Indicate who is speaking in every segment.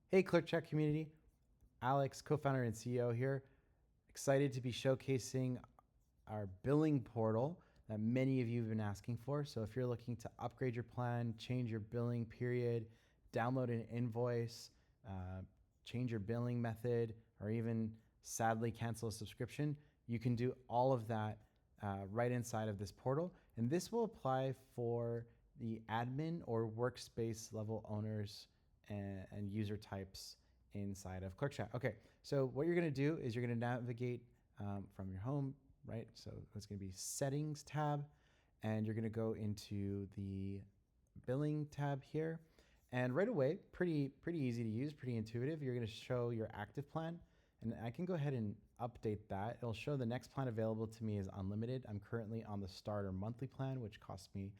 Speaker 1: Hey, Clerk Chat community. Alex, co-founder and CEO here. Excited to be showcasing our billing portal that many of you have been asking for. So if you're looking to upgrade your plan, change your billing period, download an invoice, change your billing method, or even sadly cancel a subscription, you can do all of that right inside of this portal. And this will apply for the admin or workspace level owners and user types inside of Clerk Chat. Okay, so what you're gonna do is you're gonna navigate from your home, right? So it's gonna be Settings tab, and you're gonna go into the Billing tab here. And right away, pretty easy to use, pretty intuitive. You're gonna show your active plan, and I can go ahead and update that. It'll show the next plan available to me is unlimited. I'm currently on the starter monthly plan, which costs me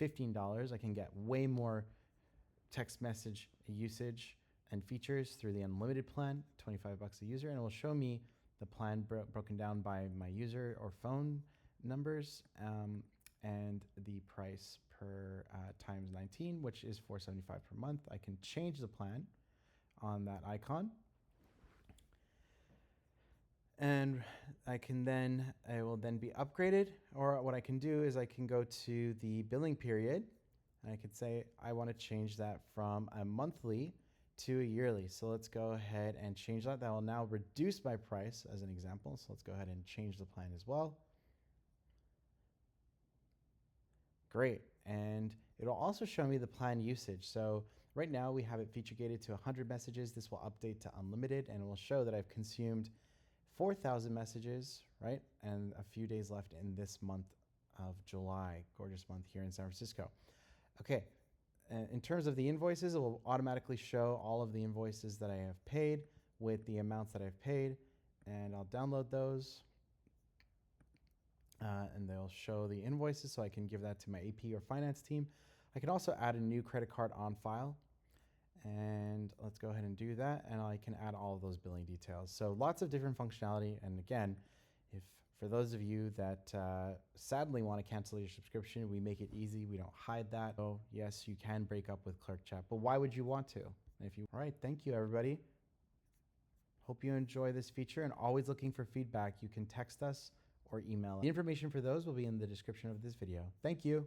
Speaker 1: $15. I can get way more text message usage and features through the unlimited plan, 25 bucks a user, and it will show me the plan broken down by my user or phone numbers and the price per times 19, which is $475 per month. I can change the plan on that icon. And it will then be upgraded. Or what I can do is I can go to the billing period, and I could say I want to change that from a monthly to a yearly. So let's go ahead and change that. That will now reduce my price as an example. So let's go ahead and change the plan as well. Great. And it'll also show me the plan usage. So right now we have it feature gated to 100 messages. This will update to unlimited, and it will show that I've consumed 4,000 messages, right? And a few days left in this month of July, gorgeous month here in San Francisco. Okay, in terms of the invoices, it will automatically show all of the invoices that I have paid with the amounts that I've paid, and I'll download those. And they'll show the invoices, so I can give that to my AP or finance team. I can also add a new credit card on file. And let's go ahead and do that, and I can add all of those billing details. So lots of different functionality. And again, if for those of you that sadly want to cancel your subscription, we make it easy. We don't hide that. So yes, you can break up with Clerk Chat, but why would you want to? All right, thank you everybody. Hope you enjoy this feature, and always looking for feedback. You can text us or email us. The information for those will be in the description of this video. Thank you.